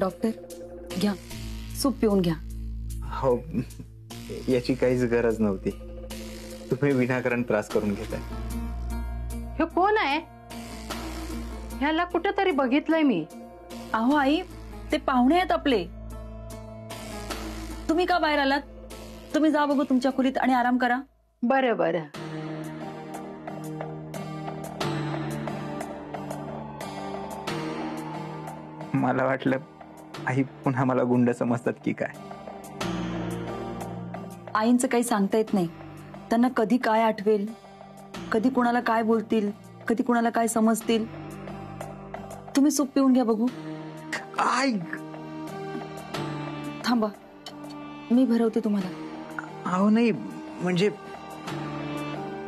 Doctor घ्या, soup पिऊन घ्या. हो, याची काहीच गरज नव्हती. तुम्ही विनाकारण त्रास करून घेताय. हे कोण आहे? ह्याला कुठेतरी बघितलंय मी. अहो आई, ते पाहुणे आहेत आपले. तुम्ही का बाहेर आलात? तुम्ही जा बघू तुमच्या खोलीत आणि आराम करा. बरं बरं. मला वाटलं आई पुन्हा मला गुंड समजतात की काय. आईंचं काही सांगता येत नाही. त्यांना कधी काय आठवेल, कधी कुणाला काय बोलतील, कधी कुणाला काय समजतील. तुम्ही सूप पिऊन घ्या बघू. आई थांबा, मी भरवते तुम्हाला. अहो नाही, म्हणजे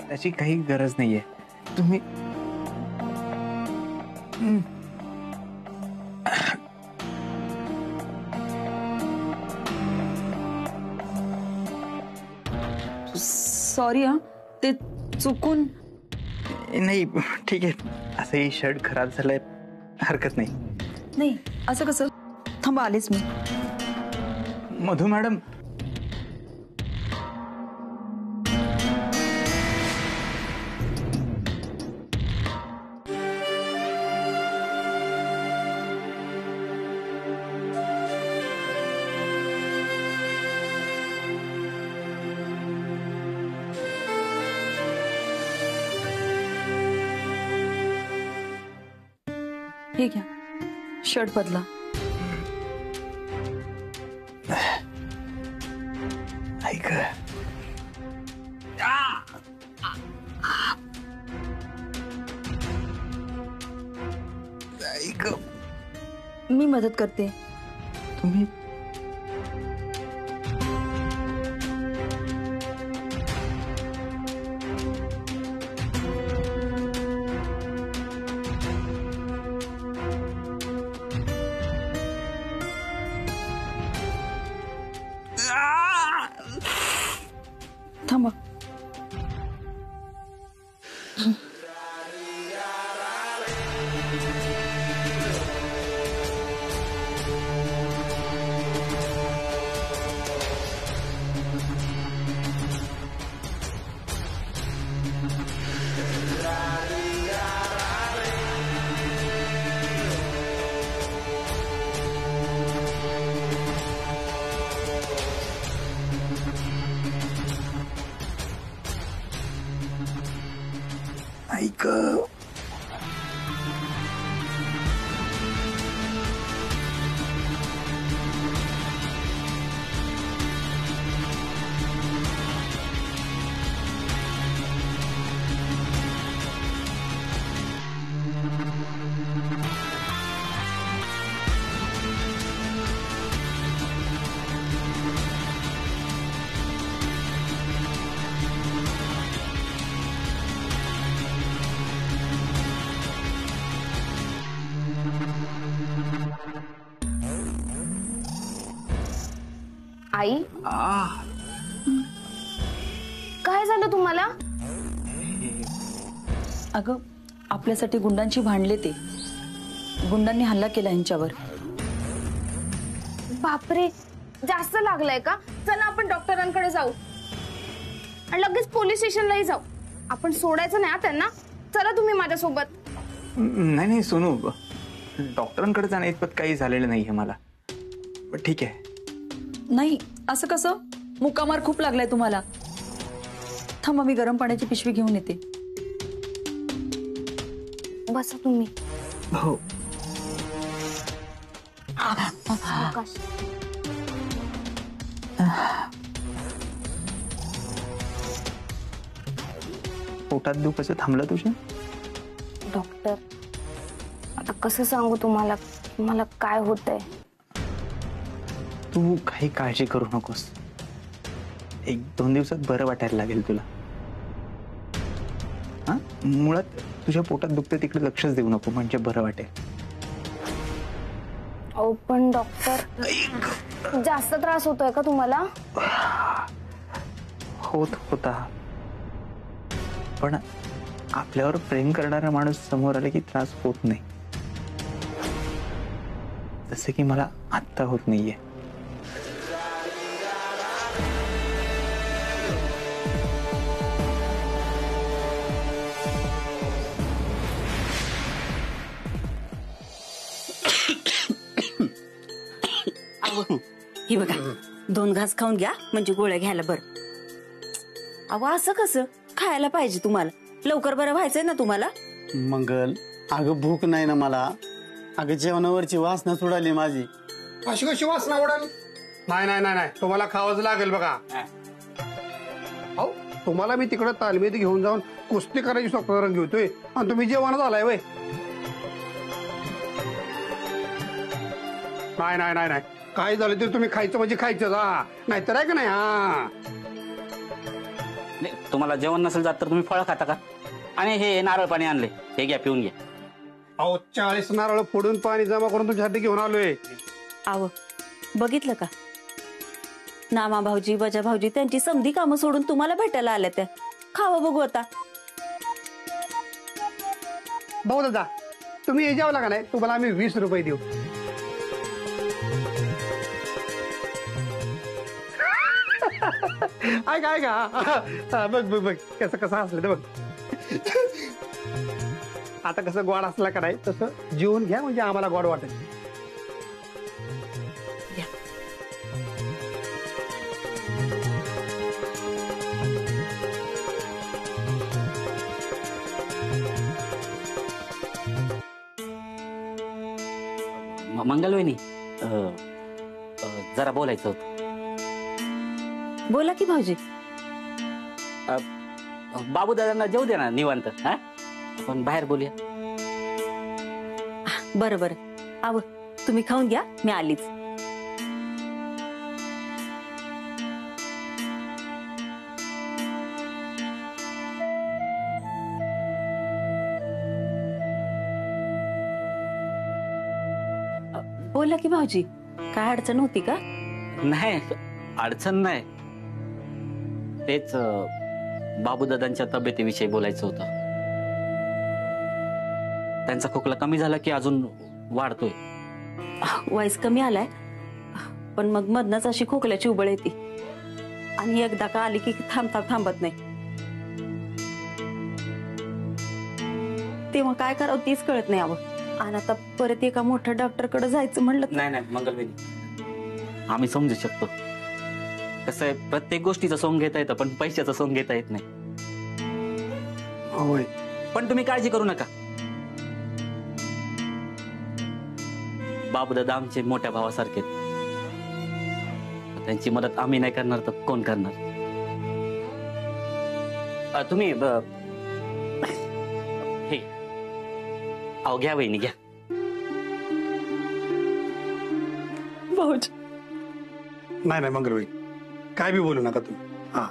त्याची काही गरज नाहीये. तुम्ही सॉरी हा, ते चुकून. नाही ठीक आहे, असंही शर्ट खराब झालाय, हरकत नाही. नाही असं कसं? थांबा, आलेच मी. मधु मॅडम, हे घ्या, शर्ट बदला. ऐक, ऐक, मी मदत करते. तुम्ही थांबा. ऐक, आई, काय झालं तुम्हाला? अगं, आपल्यासाठी गुंडांची भांडले ते. गुंडांनी हल्ला केला यांच्यावर. बापरे, जास्त लागलंय का? चला आपण डॉक्टरांकडे जाऊ आणि लगेच पोलीस स्टेशनलाही जाऊ. आपण सोडायचं नाही त्यांना. चला तुम्ही माझ्यासोबत. नाही नाही सोनू, डॉक्टरांकडे जाण्या इतपत काही झालेलं नाहीये मला. ठीक आहे. नाही असं कसं? मुक्कामार खूप लागलाय तुम्हाला. थांबा, मी गरम पाण्याची पिशवी घेऊन येते. बसा तुम्ही. हो. आकाश, पोटात दुखायचं थांबलं तुझ्या? डॉक्टर, आता कसं सांगू तुम्हाला मला काय होतंय? तू काही काळजी करू नकोस. 1-2 दिवसात बरं वाटायला लागेल तुला. हा, मुळात तुझ्या पोटात दुखते तिकडे लक्षच देऊ नको, म्हणजे बरं वाटेल. अहो पण डॉक्टर, जास्त त्रास होतोय का तुम्हाला? होत होता, पण आपल्यावर प्रेम करणारा माणूस समोर आला की त्रास होत नाही. जसं की मला आत्ता होत नाहीये. ही बघा 2 घास खाऊन घ्या म्हणजे गोळ्या घ्यायला बरं. अहो असं कसं खायला पाहिजे तुम्हाला, लवकर बरं व्हायचंय ना तुम्हाला. मंगल, अगं भूक नाही ना मला. अगं जेवणावरची वासना सोडाली माझी. अशी कशी वासना उडाली? नाही नाही नाही नाही, तुम्हाला खावंच लागेल बघा. अहो तुम्हाला मी तिकडे तालमीत घेऊन जाऊन कुस्ती करायची स्वप्न घेतोय आणि तुम्ही जेवण झालाय वय. नाही नाही नाही नाही, काय झालं तर तुम्ही खायचं म्हणजे खायचं हा, नाहीतर आहे का नाही. हा तुम्हाला जेवण नसेल जात तर तुम्ही फळं खाता का? आणि हे नारळ पाणी आणले, हे घ्या पिऊन घ्या. अहो 40 नारळ फोडून पाणी जमा करून तुमच्यासाठी घेऊन आलोय. आव बघितलं का, नामा भाऊजी बजा भाऊजी त्यांची समधी कामं सोडून तुम्हाला भेटायला आल्या त्या. खावं बघू आता. भाऊ दादा तुम्ही हे जेवला का नाही, तुम्हाला आम्ही 20 रुपये देऊ. ऐका ऐका, बघ बघ बघ कसं कसं असलं ते बघ. आता कसं गोड असला का नाही तसं जेवून घ्या म्हणजे आम्हाला गोड वाटेल. मंगलवहिनी, जरा बोलायचं होतं. बोला की भाऊजी. बाबू दादांना जेवू दे ना निवांत. हा आपण बाहेर बोलूया. बरं बरं, आव तुम्ही खाऊन घ्या, मी आलीच. बोला की भाऊजी, काय अडचण होती का? नाही अडचण नाही, तेच बाबूदादांच्या तब्येतीविषयी बोलायचं होतं. त्यांचा खोकला कमी झाला की अजून वाढतोय? वयस कमी आलाय, पण मग मधनच अशी खोकल्याची उबळ येते आणि एकदा का आली की थांबत नाही. तेव्हा काय करावं तीच कळत नाही. आवं आणि आता परत एका मोठ्या डॉक्टरकडे जायचं म्हणलं. नाही नाही मंगलवेनी, आम्ही समजू शकतो. कसं आहे, प्रत्येक गोष्टीचा सोंग घेता येतं पण पैशाचा सोंग घेता येत नाही. होय पण तुम्ही काळजी करू नका. बाबूदादा आमचे मोठ्या भावासारखे, त्यांची मदत आम्ही नाही करणार तर कोण करणार? तुम्ही हे अहो घ्या वहिनी घ्या. भाऊजी नाही नाही मंगलबाई, काय बी बोलू नका तुम्ही. हा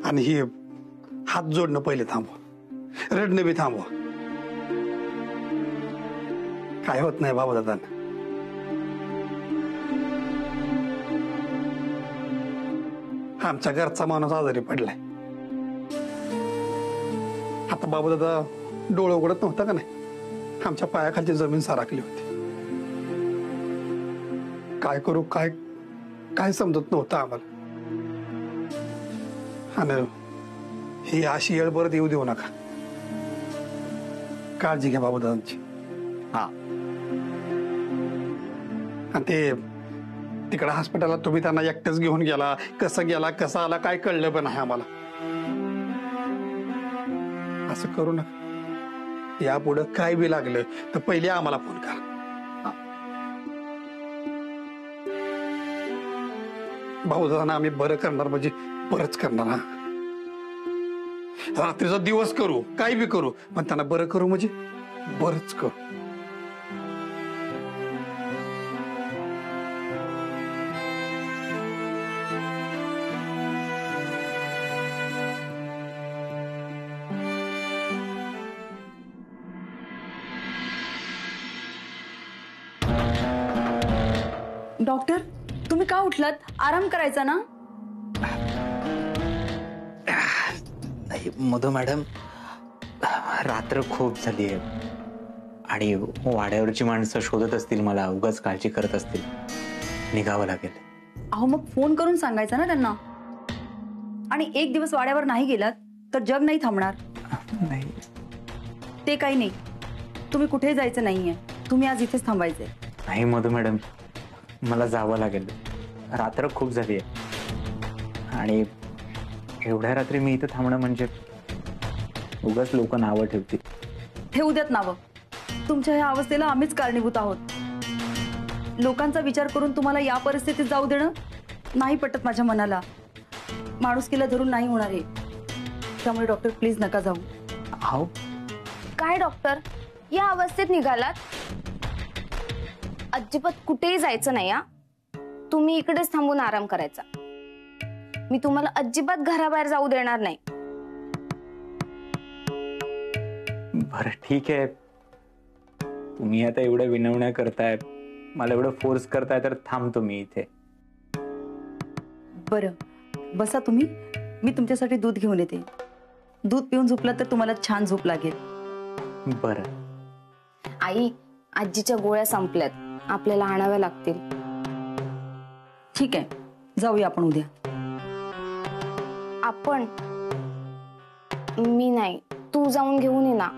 आणि हे हात जोडणं पहिले थांबवा, रडणं बी थांबवा. काय होत नाही बाबा दादांना. आमच्या घरचा माणूस आजारी पडलाय. आता बाबा दादा डोळे उघडत नव्हता का नाही, आमच्या पायाखालची जमीन साराकली होती. काय करू काय काय समजत नव्हतं आम्हाला. आणि ही अशी येळ परत येऊ देऊ नका. काळजी घ्या बाबा दादांची. हा आणि ते तिकडे हॉस्पिटलला तुम्ही त्यांना एकटेच घेऊन गेला, कसं गेला कसं आला काय कळलं पण नाही आम्हाला. असं करू नका. यापुढे काय बी लागलं तर पहिले आम्हाला फोन करा. भाऊदादांना आम्ही बरं करणार म्हणजे बरंच करणार. हा रात्रीचा दिवस करू काय बी करू पण त्यांना बरं करू म्हणजे बरंच करू. डॉक्टर तुम्ही का उठलात? आराम करायचा ना. मधू मॅडम, रात्र खूप झाली आहे आणि वाड्यावरची माणसं शोधत असतील मला, उगाच काळजी करत असतील. निघावं लागेल. अहो मग फोन करून सांगायचं ना त्यांना. आणि एक दिवस वाड्यावर नाही गेलात तर जग नाही थांबणार. नाही ते काही नाही, तुम्ही कुठेही जायचं नाहीये. तुम्ही आज इथेच थांबायचे. नाही मधू मॅडम, मला जावं लागेल. रात्र खूप झाली आहे आणि एवढ्या रात्री मी इथं थांबणं म्हणजे उगाच लोक नावं ठेवतील. ठेवू देत नावं. तुमच्या ह्या अवस्थेला आम्हीच कारणीभूत आहोत. लोकांचा विचार करून तुम्हाला या परिस्थितीत जाऊ देणं नाही पटत माझ्या मनाला. माणुसकीला धरून नाही होणार आहे. त्यामुळे डॉक्टर प्लीज नका जाऊ. हो काय डॉक्टर, या अवस्थेत निघालात? अजिबात कुठेही जायचं नाही. तुम्ही इकडेच थांबून आराम करायचा. मी तुम्हाला अजिबात घराबाहेर जाऊ देणार नाही. बरं ठीक आहे. तुम्ही आता एवढं विनवण्या करताय, मला एवढं फोर्स करताय, तर थांबतो मी इथे. बरं बसा तुम्ही. मी तुमच्यासाठी दूध घेऊन येते. दूध पिऊन झोपलं तर तुम्हाला छान झोप लागेल. बरं. आई, आजीच्या गोळ्या संपल्यात, आपल्याला आणाव्या लागतील. ठीक आहे, जाऊया आपण उद्या. आपण? मी नाही, तू जाऊन घेऊन ये ना.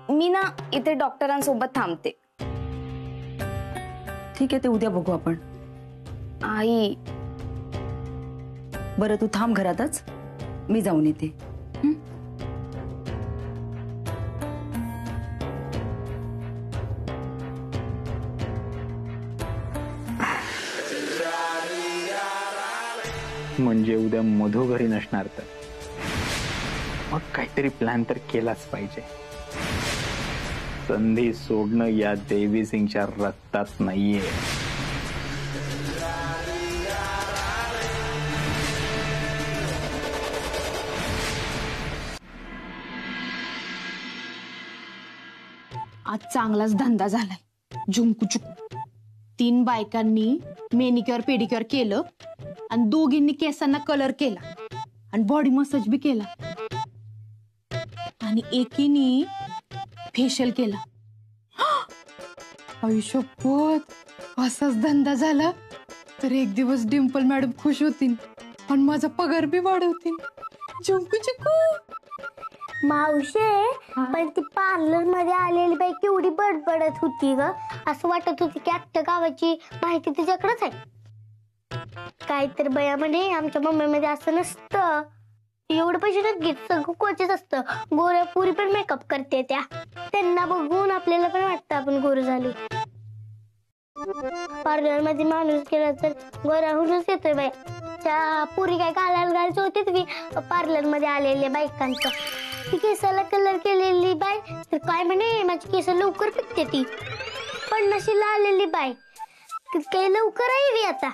मी ना इथे डॉक्टरांसोबत थांबते. ठीक आहे, ते उद्या बघू आपण. आई, बरं तू थांब घरातच, मी जाऊन येते. हं? म्हणजे उद्या मधू घरी नसणार तर मग काहीतरी प्लॅन तर केलाच पाहिजे. संधी सोडणं या देवी सिंगच्या रक्तात नाहीये. आज चांगलाच धंदा झालाय. झुंकू चुकू 3 बायकांनी मेनिक्युअर पेडिक्युअर केलं आणि दोघींनी केसांना कलर केला आणि बॉडी मसाज बी केला आणि एकीने फेशियल केला. आयुष्यभर असाच धंदा झाला तर एक दिवस डिंपल मॅडम खुश होतील आणि माझा पगार बी वाढवतील. झुंकू चुकू. मावशे, पण ती पार्लर मध्ये आलेली बाई केवढी बडबडत होती ग. असं वाटत होती की अख्ख्या गावाची माहिती तिच्याकडेच आहे. काय तर बया म्हणे आमच्या मम्मी मध्ये असं नसतं. एवढं पैसे न घेत, सगळं कोचेच असतं. गोऱ्या पुरी पण मेकअप करते त्या. त्यांना बघून आपल्याला पण वाटतं आपण गोरं झालो. पार्लर मध्ये माणूस गेला तर गोरा होऊनच येतोय बाई. त्या पुरी काय घालायला घालायचं होते तुम्ही पार्लर मध्ये आलेल्या बायकांचं. ती केसाला कलर केलेली बाय तर काय म्हणे माझी केस लवकर पिकते. ती 50ला आलेली बाय काही लवकर आहे आता.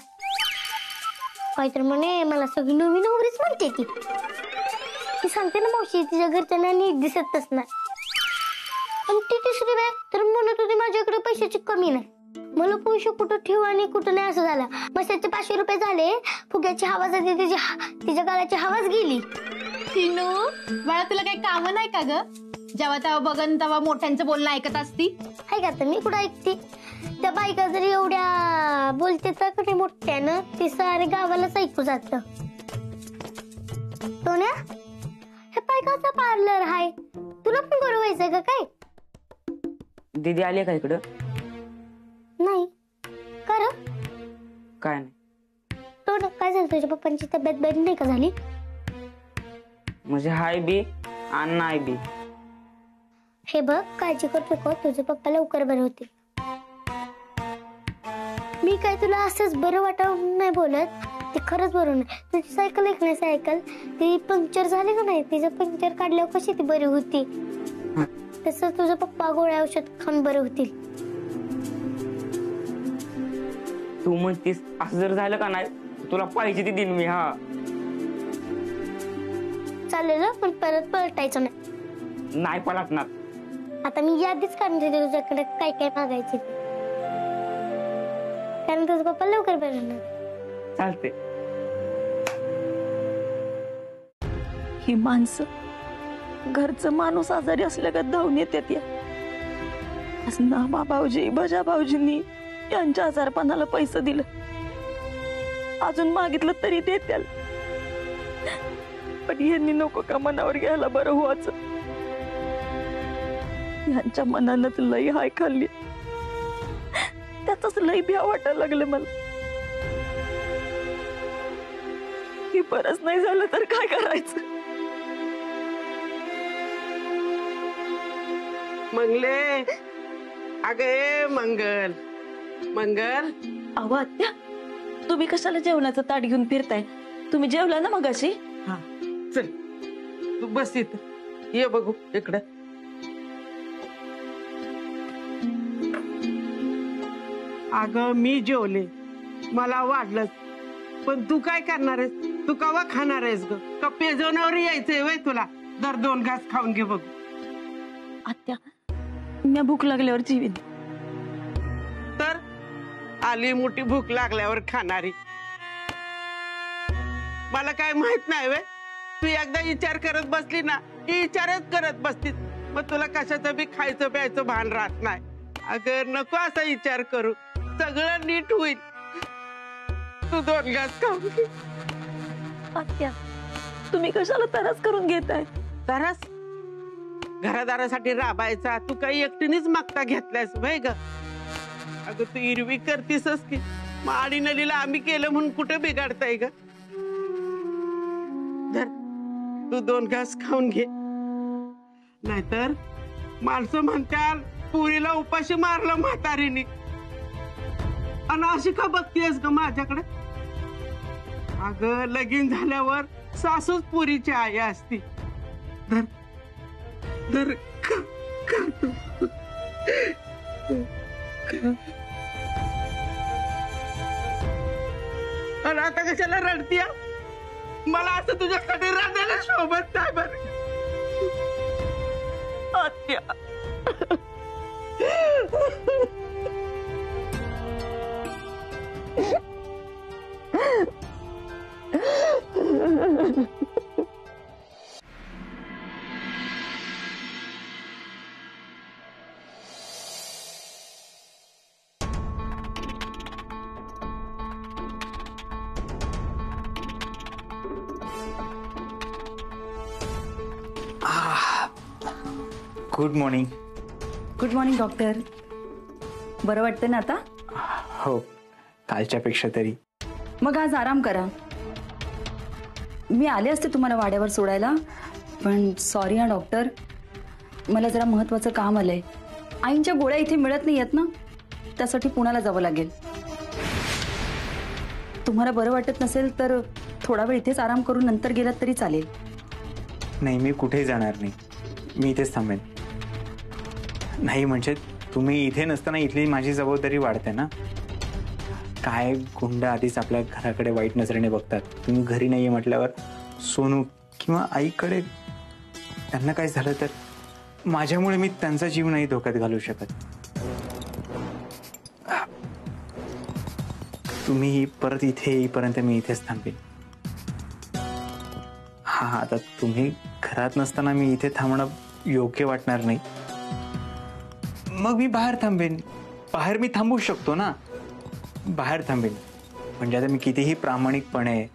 काय तर म्हणे मला सगळी नवीन नवरीच म्हणते. ती सांगते ना मावशी तिच्या घरच्यांना नीट दिसतच नाही. आणि ती तिसरी बाय तर म्हणत होती माझ्याकडे पैशाची कमी नाही. मला पैसे कुठं ठेवू आणि कुठं नाही असं झालं. मसाचे 500 रुपये झाले. फुग्याची हवा जाते, तिच्या गालाची हवाच गेली. तिनू बाळा, तुला काही काम नाही का ग? जेव्हा तेव्हा बघन तेव्हा मोठ्यांचं बोलणं ऐकत असती. हाय का, तर मी कुठं ऐकते. त्या बायका जरी एवढ्या बोलते तर कुठे मोठ्यानं ते सारे गावालाच ऐकू जात. सोन्या, हे बायकाचा पार्लर हाय, तुला पण बरं व्हायचं का काय? दीदी आली का इकडं? नाही. कर काय नाही. सोन्या, काय झालं? तुझ्या पप्पांची तब्येत बरी नाही का झाली? म्हणजे हाय बी आणि नाही बी. हे बघ, काळजी करू नको. तुझे पप्पा लवकर बरे होते. मी काय तुला असंच बरं वाटावं नाही बोलत. ते खरंच बरं नाही. तुझी सायकल एक नाही, सायकल ती पंक्चर झाली का नाही, तिचं पंक्चर काढल्यावर कशी ती बरी होती, तसं तुझं पप्पा गोळ्या औषध खाऊन बरे होतील. तू म्हणतीस असं जर झालं का नाही तुला पाहिजे ती दिन मी. हा चालेल, पण परत पलटायचं नाही. नाही पलटणार. आता मी यादीच काढून देते तुझ्याकडे काय काय मागायची, कारण तुझं पप्पा लवकर बरं होणार. चालते. ही माणसं घरचं माणूस आजारी असल्यागत धावून येतात या. आज नामा भाऊजी बजा भाऊजींनी यांच्या आजारपणाला पैसे दिलं, अजून मागितलं तरी देत्याल. पण यांनी नको का मनावर घ्यायला बरं व्हायचं. यांच्या मनानं लई हाय खाल्ली, त्याच लई भ्या वाटायला लागलं मला. हे बरंच नाही झालं तर काय करायचं. मंगले, अगे मंगल मंगल. अहो आत्या, तुम्ही कशाला जेवणाचं ताट घेऊन फिरताय? तुम्ही जेवला ना मगाशी? हा चल तू बस इथं, ये बघू इकडं. अगं मी जेवले, मला वाढलंच, पण तू काय करणार आहेस? तू कवा खाणार आहेस ग? का पेजवण्यावर यायचंय वय तुला? दर 2 घास खाऊन घे बघू. आत्या, मी भूक लागल्यावर जेवीन. तर आली मोठी भूक लागल्यावर खाणारी. मला काय माहित नाही वे. तू एकदा विचार करत बसली ना की विचारच करत बसतीस, मग तुला कशाचं बी खायचं प्यायचं भान राहत नाही. अगं नको असा विचार करू, सगळं नीट होईल. तू 2 घास खाऊन घे. आत्या, तुम्ही कशाला त्रास करून घेताय? तरच घरादारासाठी राबायचा तू काही एकटीनेच मागता घेतलायस वय ग? अगं तू इरवी करतीसच की, मग आडी नलीला आम्ही केलं म्हणून कुठं बिघडताय ग? धर तू 2 घास खाऊन घे, नाहीतर माणसं म्हणतात पुरीला उपाशी मारलं म्हातारीने. आणि अशी का बघतीयस ग माझ्याकडे? अगं लगीन झाल्यावर सासूच पुरीची आई असती. धर धर खा, खा तू. खा. आणि आता कशाला रडतीय? मला असं तुझ्याकडे रडायला शोभत नाही बरं. आत्या, good morning. Good morning doctor. बरं वाटतं ना आता? हो, कालच्या पेक्षा तरी. मग आज आराम करा. मी आले असते तुम्हाला वाड्यावर सोडायला, पण सॉरी हा डॉक्टर, मला जरा महत्वाचं काम आलंय. आईंच्या गोळ्या इथे मिळत नाही आहेत ना, त्यासाठी पुण्याला जावं लागेल. तुम्हाला बरं वाटत नसेल तर थोडा वेळ इथेच आराम करून नंतर गेलात तरी चालेल. नाही, मी कुठेही जाणार नाही, मी इथेच थांबेन. नाही म्हणजे तुम्ही इथे नसताना इथली माझी जबाबदारी वाढते ना. काय गुंड आधीच आपल्या घराकडे वाईट नजरेने बघतात. तुम्ही घरी नाहीये म्हटल्यावर सोनू किंवा आईकडे त्यांना काय झालं तर माझ्यामुळे मी त्यांचा जीव नाही धोक्यात घालू शकत. तुम्ही परत इथे येईपर्यंत मी इथेच थांबेन. हा, आता तुम्ही घरात नसताना मी इथे थांबणं योग्य वाटणार नाही. मग मी बाहेर थांबेन. बाहेर मी थांबू शकतो ना, बाहेर थांबेन. म्हणजे आता मी कितीही प्रामाणिकपणे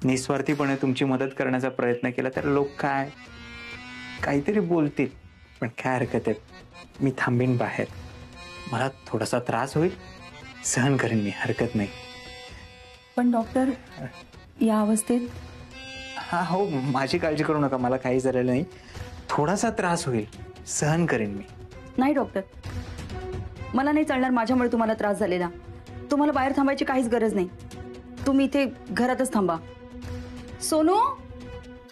निस्वार्थीपणे तुमची मदत करण्याचा प्रयत्न केला तर लोक काय काहीतरी बोलतील, पण काय हरकत आहे, मी थांबेन बाहेर. मला थोडासा त्रास होईल, सहन करेन मी, हरकत नाही. पण डॉक्टर, या अवस्थेत? हा हो, माझी काळजी करू नका, मला काही झालेलं नाही. थोडासा त्रास होईल, सहन करेन मी. नाही डॉक्टर, मला नाही चालणार माझ्यामुळे तुम्हाला त्रास झालेला. तुम्हाला बाहेर थांबायची काहीच गरज नाही. तुम्ही इथे घरातच थांबा. सोनू,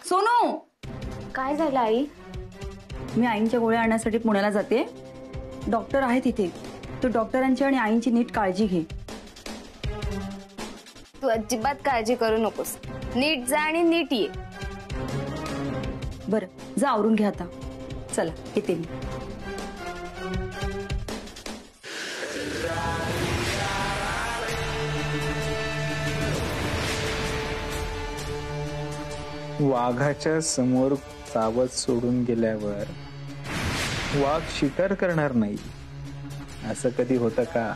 सोनू. काय झालं आई? मी आईंच्या गोळ्या आणण्यासाठी पुण्याला जाते. डॉक्टर आहेत इथे, तू डॉक्टरांची आणि आईंची नीट काळजी घे. तू अजिबात काळजी करू नकोस. नीट जा आणि नीट ये. बरं, जा आवरून घ्या आता. चला येते मी. वाघाच्या समोर सावध सोडून गेल्यावर वाघ शिकार करणार नाही असं कधी होतं का?